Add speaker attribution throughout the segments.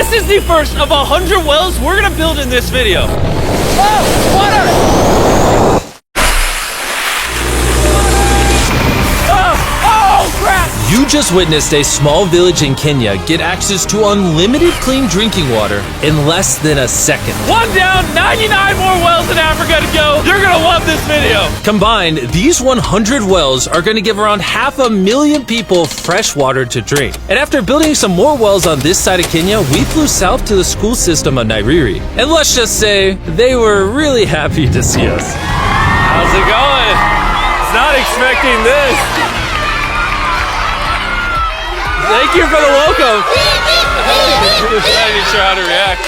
Speaker 1: This is the first of 100 wells we're gonna build in this video. Oh, water! You just witnessed a small village in Kenya get access to unlimited clean drinking water in less than a second. One down, 99 more wells in Africa to go. You're gonna love this video. Combined, these 100 wells are gonna give around 500,000 people fresh water to drink. And after building some more wells on this side of Kenya, we flew south to the school system of Nairiri. And let's just say, they were really happy to see us. How's it going? I was not expecting this. Thank you for the welcome. I'm not even sure how to react.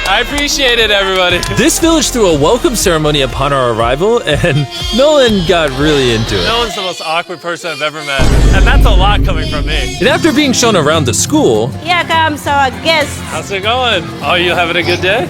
Speaker 1: I appreciate it, everybody. This village threw a welcome ceremony upon our arrival, and Nolan got really into it. Nolan's the most awkward person I've ever met, and that's a lot coming from me. And after being shown around the school...
Speaker 2: Here comes our guest.
Speaker 1: How's it going? Oh, you having a good day?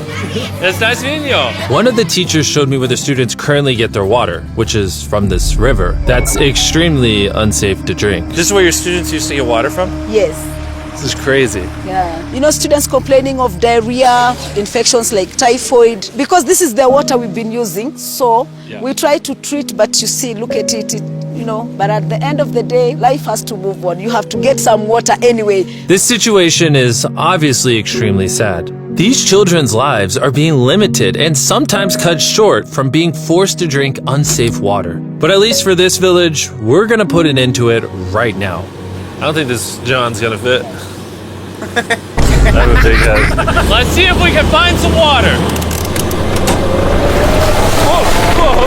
Speaker 1: It's nice meeting you. One of the teachers showed me where the students currently get their water, which is from this river. That's extremely unsafe to drink. This is where your students used to get water from?
Speaker 3: Yes.
Speaker 1: This is crazy.
Speaker 3: Yeah. You know, students complaining of diarrhea, infections like typhoid, because this is the water we've been using. So we try to treat, but you see, look at it, you know, but at the end of the day, life has to move on. You have to get some water anyway.
Speaker 1: This situation is obviously extremely sad. These children's lives are being limited and sometimes cut short from being forced to drink unsafe water. But at least for this village, we're gonna put an end to it right now. I don't think this John's gonna fit. I'm a big head. Let's see if we can find some water. Whoa, whoa.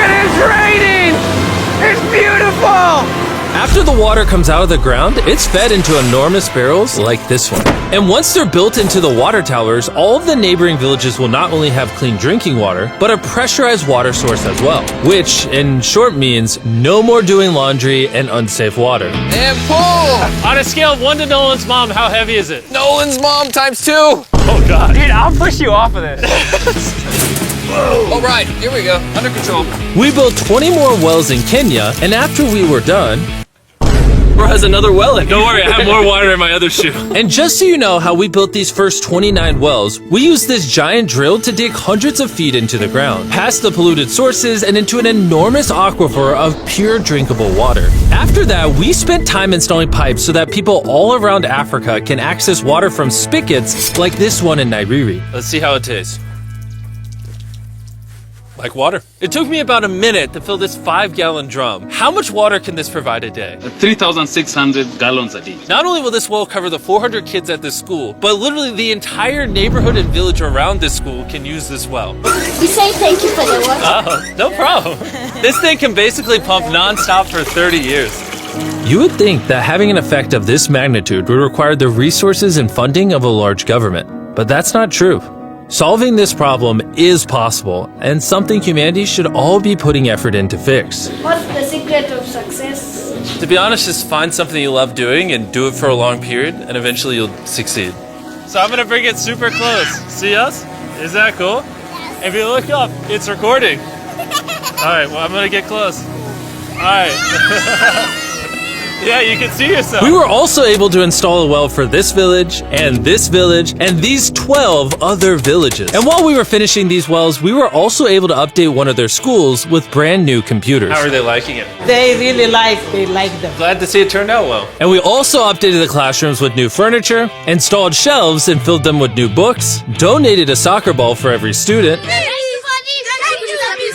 Speaker 1: It is raining! It's beautiful! After the water comes out of the ground, it's fed into enormous barrels like this one. And once they're built into the water towers, all of the neighboring villages will not only have clean drinking water, but a pressurized water source as well. Which, in short, means no more doing laundry and unsafe water.
Speaker 4: And pull!
Speaker 1: On a scale of 1 to Nolan's mom, how heavy is it?
Speaker 4: Nolan's mom times 2!
Speaker 1: Oh God. Dude, I'll push you off of this.
Speaker 4: Whoa. All right, here we go, under control.
Speaker 1: We built 20 more wells in Kenya, and after we were done, bro has another well in. Don't worry, I have more water in my other shoe. And just so you know how we built these first 29 wells, we used this giant drill to dig hundreds of feet into the ground, past the polluted sources and into an enormous aquifer of pure drinkable water. After that, we spent time installing pipes so that people all around Africa can access water from spigots like this one in Nairiri. Let's see how it tastes. Like water. It took me about a minute to fill this 5-gallon drum. How much water can this provide a day?
Speaker 5: 3,600 gallons a day.
Speaker 1: Not only will this well cover the 400 kids at this school, but literally the entire neighborhood and village around this school can use this well.
Speaker 2: We say thank you for the water.
Speaker 1: Oh, no problem. This thing can basically pump non-stop for 30 years. You would think that having an effect of this magnitude would require the resources and funding of a large government, but that's not true. Solving this problem is possible, and something humanity should all be putting effort in to fix.
Speaker 2: What's the secret of success?
Speaker 1: To be honest, just find something you love doing and do it for a long period, and eventually you'll succeed. So I'm gonna bring it super close. See us? Is that cool? Yes. If you look up, it's recording. All right, well, I'm gonna get close. All right. Yeah, you can see yourself. We were also able to install a well for this village, and these 12 other villages. And while we were finishing these wells, we were also able to update one of their schools with brand new computers. How are they liking it?
Speaker 6: They like them.
Speaker 1: Glad to see it turned out well. And we also updated the classrooms with new furniture, installed shelves and filled them with new books, donated a soccer ball for every student,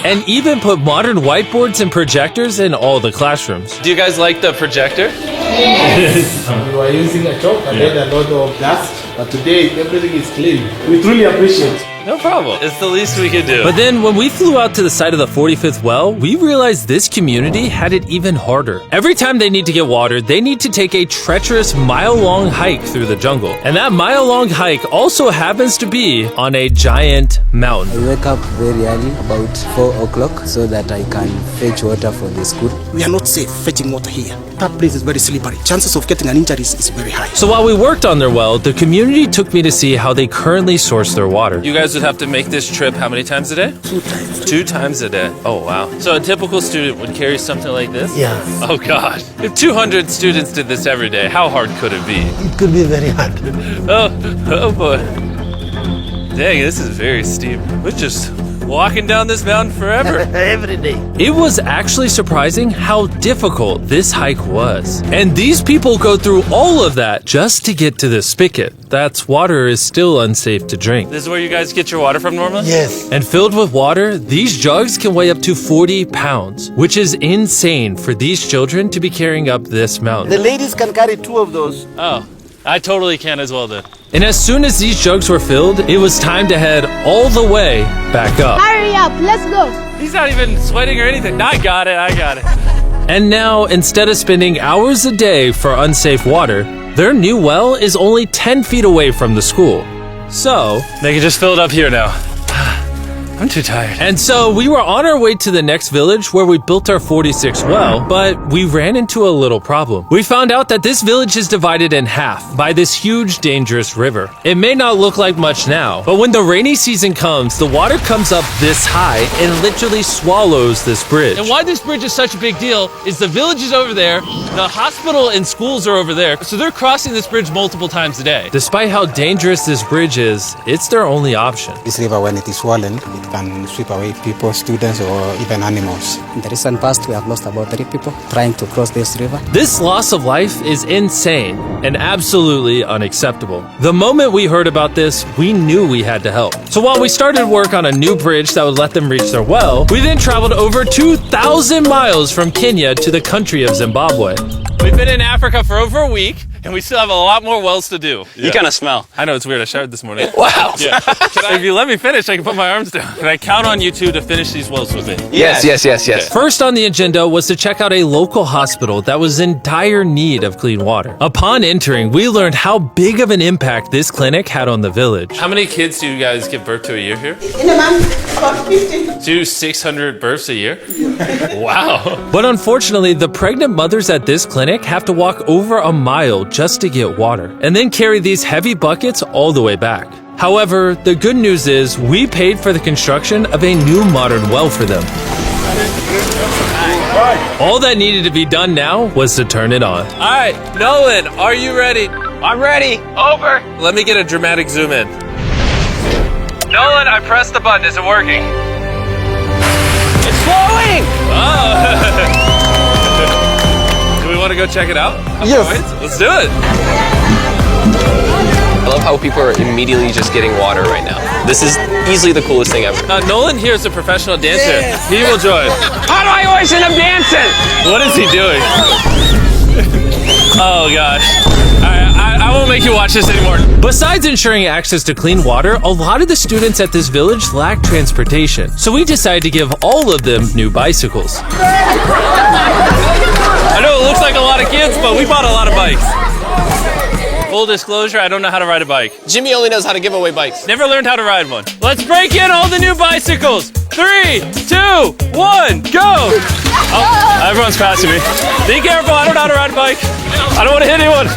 Speaker 1: and even put modern whiteboards and projectors in all the classrooms. Do you guys like the projector?
Speaker 7: Yes. We were using a chalk and then a lot of dust, but today everything is clean. We truly appreciate it.
Speaker 1: No problem. It's the least we could do. But then when we flew out to the site of the 45th well, we realized this community had it even harder. Every time they need to get water, they need to take a treacherous mile-long hike through the jungle. And that mile-long hike also happens to be on a giant mountain.
Speaker 8: I wake up very early, about 4 o'clock, so that I can fetch water for the school.
Speaker 9: We are not safe fetching water here. That place is very slippery. Chances of getting an injury is very high.
Speaker 1: So while we worked on their well, the community took me to see how they currently source their water. You guys guys would have to make this trip how many times a day?
Speaker 9: 2 times.
Speaker 1: 2 times a day. Oh, wow. So a typical student would carry something like this?
Speaker 9: Yeah.
Speaker 1: Oh, God. If 200 students did this every day, how hard could it be?
Speaker 9: It could be very hard.
Speaker 1: Oh, boy. Dang, this is very steep. We're just walking down this mountain forever.
Speaker 9: Every day.
Speaker 1: It was actually surprising how difficult this hike was. And these people go through all of that just to get to the spigot. That's water is still unsafe to drink. This is where you guys get your water from normally?
Speaker 9: Yes.
Speaker 1: And filled with water, these jugs can weigh up to 40 pounds, which is insane for these children to be carrying up this mountain.
Speaker 9: The ladies can carry 2 of those.
Speaker 1: Oh, I totally can as well then. And as soon as these jugs were filled, it was time to head all the way back up.
Speaker 2: Hurry up, let's go.
Speaker 1: He's not even sweating or anything. I got it. And now, instead of spending hours a day for unsafe water, their new well is only 10 feet away from the school. So, they can just fill it up here now. I'm too tired. And so we were on our way to the next village where we built our 46 well, but we ran into a little problem. We found out that this village is divided in half by this huge, dangerous river. It may not look like much now, but when the rainy season comes, the water comes up this high and literally swallows this bridge. And why this bridge is such a big deal is the village is over there, the hospital and schools are over there, so they're crossing this bridge multiple times a day. Despite how dangerous this bridge is, it's their only option.
Speaker 10: This river, when it is swollen, it can sweep away people, students, or even animals.
Speaker 8: In the recent past, we have lost about 3 people trying to cross this river.
Speaker 1: This loss of life is insane and absolutely unacceptable. The moment we heard about this, we knew we had to help. So while we started work on a new bridge that would let them reach their well, we then traveled over 2,000 miles from Kenya to the country of Zimbabwe. We've been in Africa for over a week, and we still have a lot more wells to do.
Speaker 4: You kind of smell.
Speaker 1: I know, it's weird. I showered this morning.
Speaker 4: Wow.
Speaker 1: Yeah. If you let me finish, I can put my arms down. Can I count on you two to finish these wells with me?
Speaker 4: Yes.
Speaker 1: First on the agenda was to check out a local hospital that was in dire need of clean water. Upon entering, we learned how big of an impact this clinic had on the village. How many kids do you guys give birth to a year here?
Speaker 11: In a month, about 50.
Speaker 1: Do 600 births a year? Wow. But unfortunately, the pregnant mothers at this clinic have to walk over a mile just to get water, and then carry these heavy buckets all the way back. However, the good news is we paid for the construction of a new modern well for them. All that needed to be done now was to turn it on. All right, Nolan, are you ready?
Speaker 4: I'm ready. Over.
Speaker 1: Let me get a dramatic zoom in. Nolan, I pressed the button. Is it working?
Speaker 4: It's flowing.
Speaker 1: Oh. Do we want to go check it out?
Speaker 9: Yes.
Speaker 1: Let's do it.
Speaker 4: I love how people are immediately just getting water right now. This is easily the coolest thing ever.
Speaker 1: Nolan here is a professional dancer. Yes. He will join.
Speaker 4: How do I always end up dancing?
Speaker 1: What is he doing? Oh gosh. I won't make you watch this anymore. Besides ensuring access to clean water, a lot of the students at this village lack transportation. So we decided to give all of them new bicycles. I know it looks like a lot of kids, but we bought a lot of bikes. Full disclosure, I don't know how to ride a bike.
Speaker 4: Jimmy only knows how to give away bikes.
Speaker 1: Never learned how to ride one. Let's break in all the new bicycles. 3, 2, 1, go! Oh, everyone's passing me. Be careful, I don't know how to ride a bike. I don't want to hit anyone.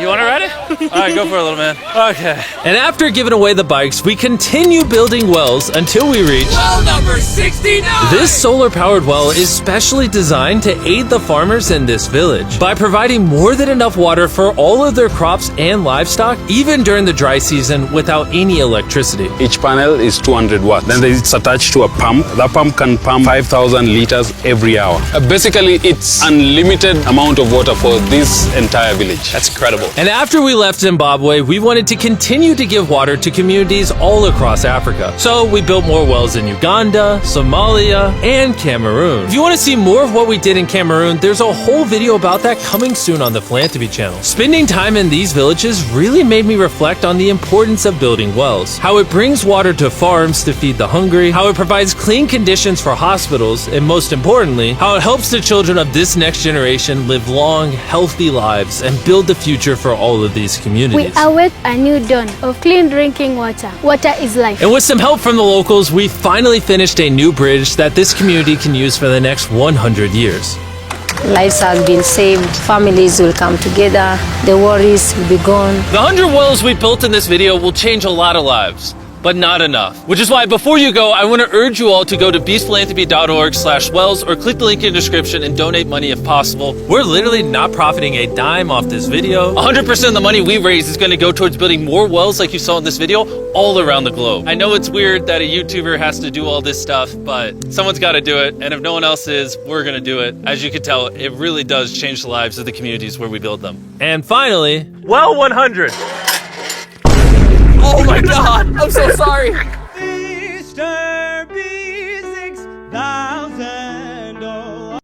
Speaker 1: You want to ride it? All right, go for it, little man. Okay. And after giving away the bikes, we continue building wells until we reach
Speaker 4: well number 69.
Speaker 1: This solar-powered well is specially designed to aid the farmers in this village by providing more than enough water for all of their crops and livestock, even during the dry season, without any electricity.
Speaker 12: Each panel is 200 watts. Then it's attached to a pump. The pump can pump 5,000 liters every hour. Basically, it's unlimited amount of water for this entire village.
Speaker 4: That's incredible.
Speaker 1: And after we left Zimbabwe, we wanted to continue to give water to communities all across Africa. So we built more wells in Uganda, Somalia, and Cameroon. If you want to see more of what we did in Cameroon, there's a whole video about that coming soon on the Philanthropy channel. Spending time in these villages really made me reflect on the importance of building wells, how it brings water to farms to feed the hungry, how it provides clean conditions for hospitals, and most importantly, how it helps the children of this next generation live long, healthy lives and build the future for all of these communities.
Speaker 2: We await a new dawn of clean drinking water. Water is life.
Speaker 1: And with some help from the locals, we finally finished a new bridge that this community can use for the next 100 years.
Speaker 13: Lives have been saved, families will come together, the worries will be gone.
Speaker 1: The 100 wells we built in this video will change a lot of lives. but not enough. Which is why before you go, I want to urge you all to go to beastphilanthropy.org/wells or click the link in the description and donate money if possible. We're literally not profiting a dime off this video. 100% of the money we raise is going to go towards building more wells like you saw in this video all around the globe. I know it's weird that a YouTuber has to do all this stuff, but someone's got to do it. And if no one else is, we're going to do it. As you can tell, it really does change the lives of the communities where we build them. And finally, well 100. Oh my God, I'm so sorry.